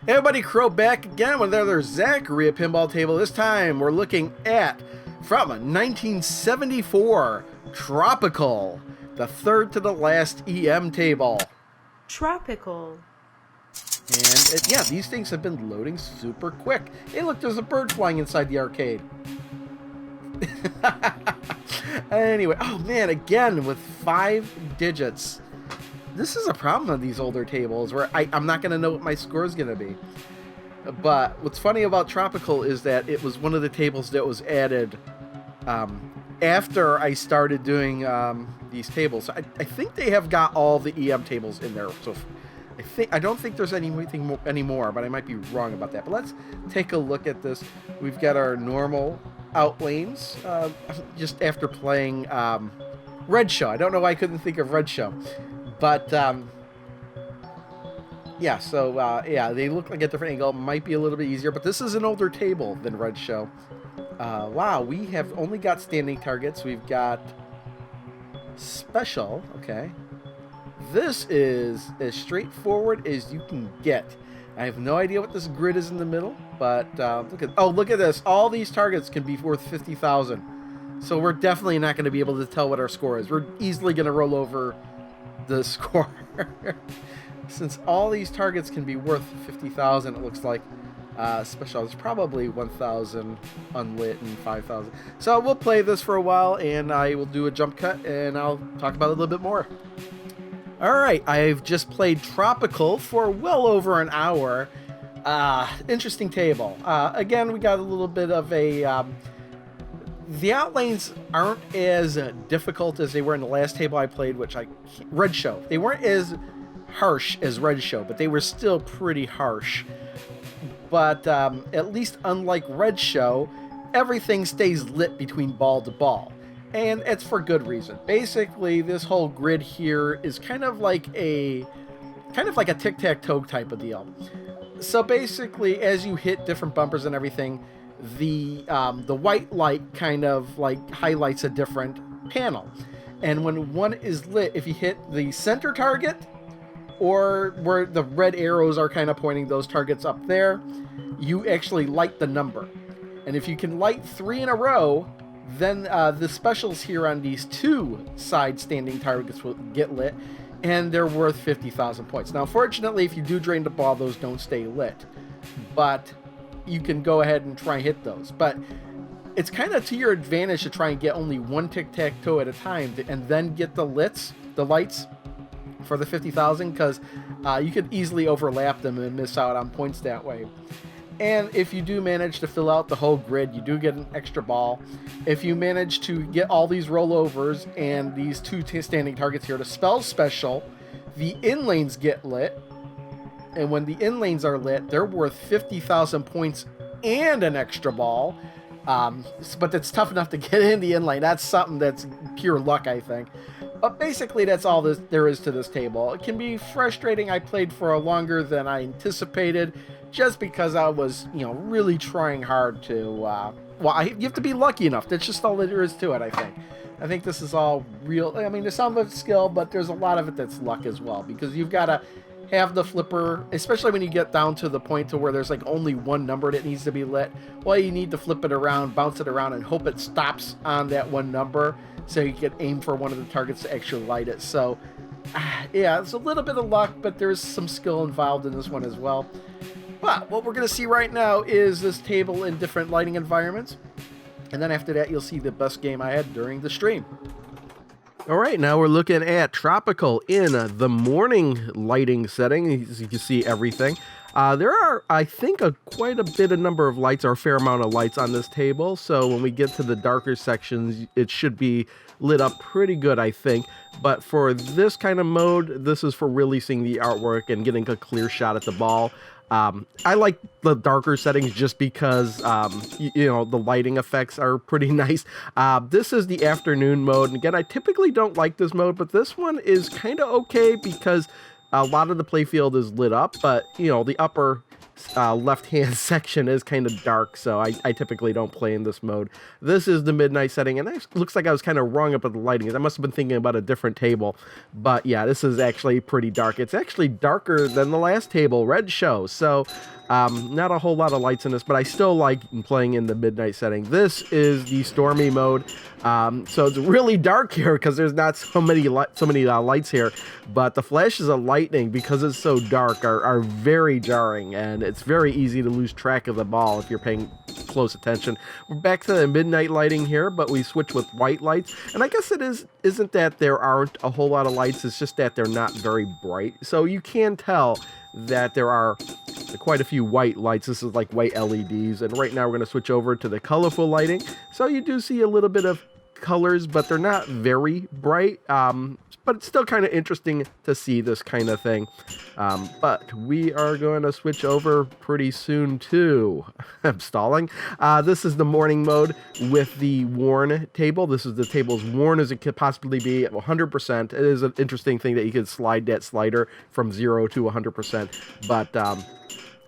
Hey everybody, Crow back again with another Zaccaria Pinball table. This time we're looking at, from 1974, Tropical, the third to the last EM table. Tropical. And yeah, these things have been loading super quick. Hey look, there's a bird flying inside the arcade. Anyway, oh man, again with 5 digits. This is a problem on these older tables where I'm not going to know what my score is going to be. But what's funny about Tropical is that it was one of the tables that was added after I started doing these tables. I think they have got all the EM tables in there. So I don't think there's anything anymore, but I might be wrong about that. But let's take a look at this. We've got our normal out lanes just after playing Red Show. I don't know why I couldn't think of Red Show. But, yeah, so, yeah, they look like a different angle. Might be a little bit easier, but this is an older table than Red Show. Wow, we have only got standing targets. We've got special, okay. This is as straightforward as you can get. I have no idea what this grid is in the middle, but look at this. All these targets can be worth 50,000. So we're definitely not going to be able to tell what our score is. We're easily going to roll over the score. Since all these targets can be worth 50,000, it looks like special is probably 1,000 unlit and 5,000. So we'll play this for a while, and I will do a jump cut, and I'll talk about it a little bit more. All right, I've just played Tropical for well over an hour. Interesting table. Again, we got a little bit of a the outlanes aren't as difficult as they were in the last table I played, Red Show. They weren't as harsh as Red Show, but they were still pretty harsh. But at least unlike Red Show, everything stays lit between ball to ball. And it's for good reason. Basically, this whole grid here is kind of like a tic-tac-toe type of deal. So basically, as you hit different bumpers and everything, the white light kind of like highlights a different panel. And when one is lit, if you hit the center target or where the red arrows are kind of pointing those targets up there, you actually light the number. And if you can light 3 in a row, then the specials here on these 2 side standing targets will get lit, and they're worth 50,000 points. Now, fortunately, if you do drain the ball, those don't stay lit. But you can go ahead and try and hit those. But it's kind of to your advantage to try and get only one tic-tac-toe at a time and then get the lights for the 50,000, because you could easily overlap them and miss out on points that way. And if you do manage to fill out the whole grid, you do get an extra ball. If you manage to get all these rollovers and these 2 standing targets here to spell special, the in lanes get lit. And when the in lanes are lit, they're worth 50,000 points and an extra ball. But it's tough enough to get in the in lane. That's something that's pure luck, I think. But basically, that's all there is to this table. It can be frustrating. I played for longer than I anticipated, just because I was, really trying hard to. You have to be lucky enough. That's just all there is to it, I think. I think this is all real. I mean, there's some of it's skill, but there's a lot of it that's luck as well, because you've got to have the flipper, especially when you get down to the point to where there's like only one number that needs to be lit. Well, you need to flip it around, bounce it around, and hope it stops on that one number, so you can aim for one of the targets to actually light it. So, yeah, it's a little bit of luck, but there's some skill involved in this one as well. But what we're going to see right now is this table in different lighting environments. And then after that, you'll see the best game I had during the stream. All right, now we're looking at Tropical in the morning lighting setting. As you can see everything. There are, I think, quite a bit of number of lights, or a fair amount of lights on this table. So when we get to the darker sections, it should be lit up pretty good, I think. But for this kind of mode, this is for really seeing the artwork and getting a clear shot at the ball. I like the darker settings just because, the lighting effects are pretty nice. This is the afternoon mode. And again, I typically don't like this mode, but this one is kind of okay because a lot of the playfield is lit up, but, the upper left-hand section is kind of dark, so I typically don't play in this mode. This is the midnight setting, and it looks like I was kind of wrong about the lighting. I must have been thinking about a different table, but yeah, this is actually pretty dark. It's actually darker than the last table, Red Show, so not a whole lot of lights in this, but I still like playing in the midnight setting. This is the stormy mode, so it's really dark here because there's not so many lights here, but the flashes of lightning, because it's so dark, are very jarring, and it's very easy to lose track of the ball if you're paying close attention. We're back to the midnight lighting here, but we switch with white lights, and I guess isn't that there aren't a whole lot of lights, it's just that they're not very bright, so you can tell that there are quite a few white lights. This is like white LEDs, and right now we're going to switch over to the colorful lighting, so you do see a little bit of colors, but they're not very bright, but it's still kind of interesting to see this kind of thing. But we are going to switch over pretty soon too. I'm stalling. This is the morning mode with the worn table. This is the table as worn as it could possibly be, 100%. It is an interesting thing that you can slide that slider from 0 to 100%, but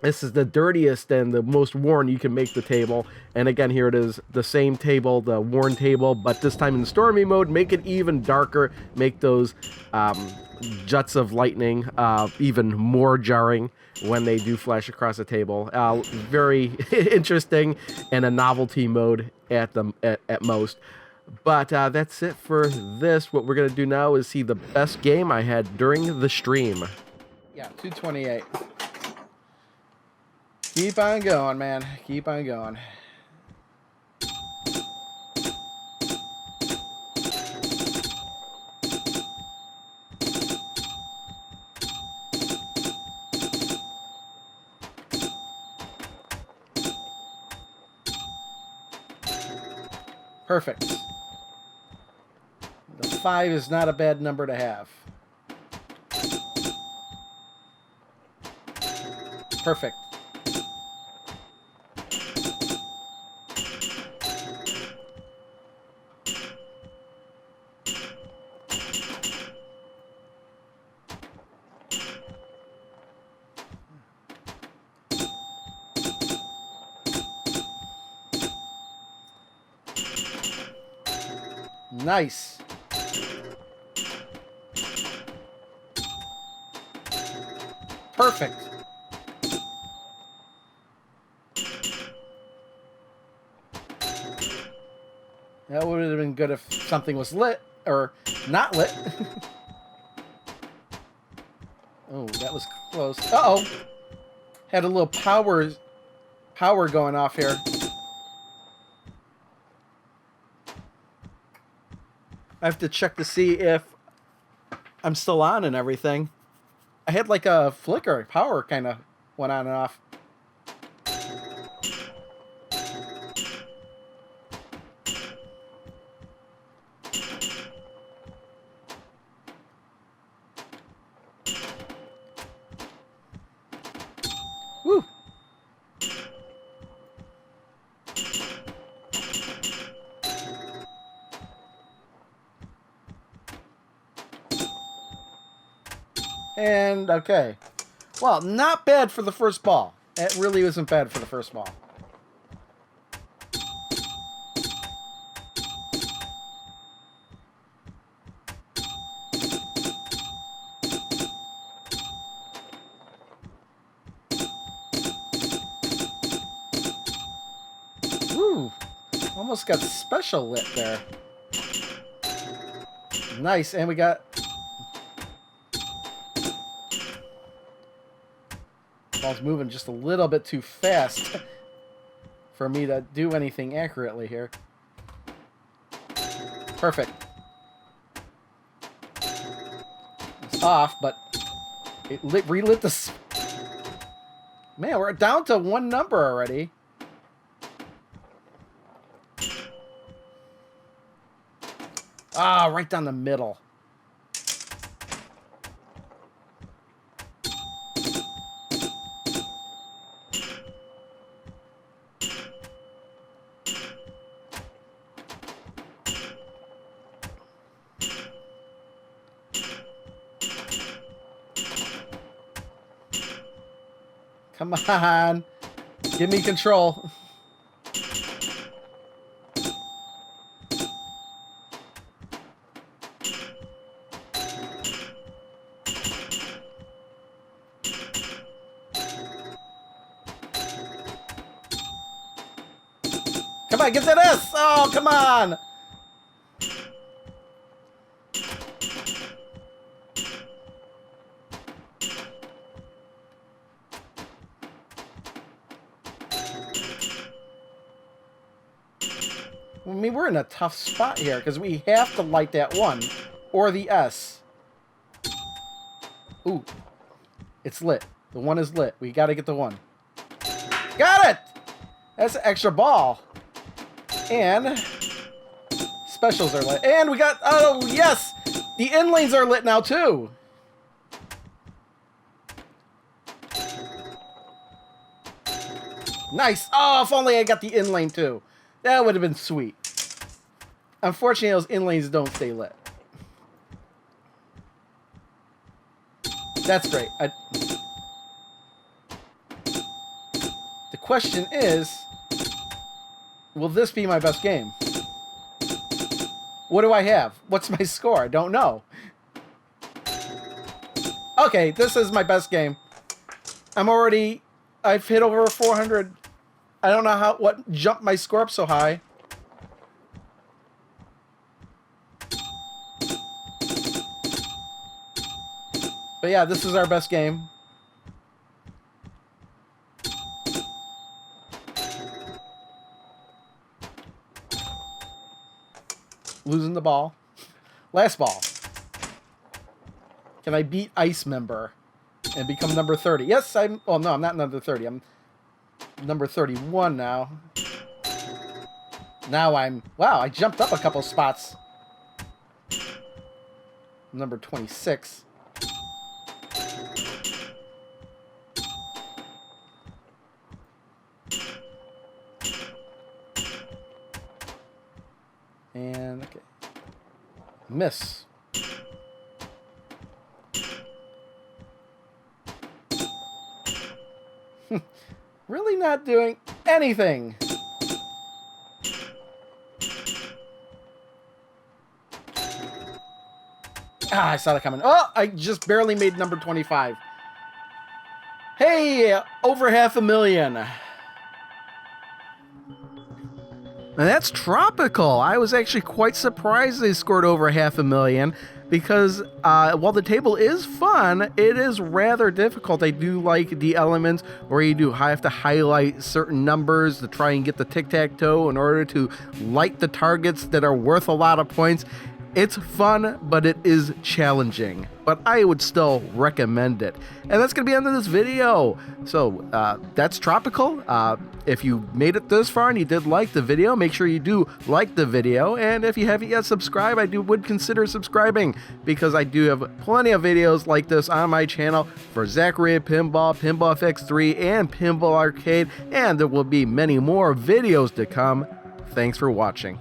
this is the dirtiest and the most worn you can make the table. And again, here it is, the same table, the worn table, but this time in stormy mode, make it even darker, make those juts of lightning even more jarring when they do flash across the table. Very interesting, and a novelty mode at most. But that's it for this. What we're going to do now is see the best game I had during the stream. Yeah, 228. Keep on going, man. Keep on going. Perfect. The 5 is not a bad number to have. Perfect. Nice. Perfect. That would have been good if something was lit or not lit. Oh, that was close. Uh-oh. Had a little power going off here. I have to check to see if I'm still on and everything. I had like a flicker, power kind of went on and off. Woo! And, okay. Well, not bad for the first ball. It really wasn't bad for the first ball. Woo! Almost got special lit there. Nice, and we got... Ball's moving just a little bit too fast for me to do anything accurately here. Perfect. It's off, but it relit the... Man, we're down to one number already. Ah, right down the middle. Come on. Give me control. Come on, get to this! Oh, come on! I mean, we're in a tough spot here because we have to light that one or the S. Ooh, it's lit. The one is lit. We got to get the one. Got it! That's an extra ball. And specials are lit. And we got, oh, yes! The in lanes are lit now, too. Nice. Oh, if only I got the in lane, too. That would have been sweet. Unfortunately, those in lanes don't stay lit. That's great. The question is, will this be my best game? What do I have? What's my score? I don't know. Okay, this is my best game. I've hit over 400. I don't know what jumped my score up so high. But yeah, this is our best game. Losing the ball. Last ball. Can I beat Ice Member and become number 30? Yes, I'm... Oh, no, I'm not number 30. I'm number 31 now. Now I'm... Wow, I jumped up a couple spots. Number 26. And, okay. Miss. Really not doing anything. Ah, I saw that coming. Oh, I just barely made number 25. Hey, over 500,000. And that's tropical. I was actually quite surprised they scored over 500,000 because while the table is fun, it is rather difficult. I do like the elements where you do have to highlight certain numbers to try and get the tic-tac-toe in order to light the targets that are worth a lot of points. It's fun, but it is challenging. But I would still recommend it. And that's going to be the end of this video. So that's Tropical. If you made it this far and you did like the video, make sure you do like the video. And if you haven't yet subscribed, I would consider subscribing because I do have plenty of videos like this on my channel for Zaccaria Pinball, Pinball FX3, and Pinball Arcade. And there will be many more videos to come. Thanks for watching.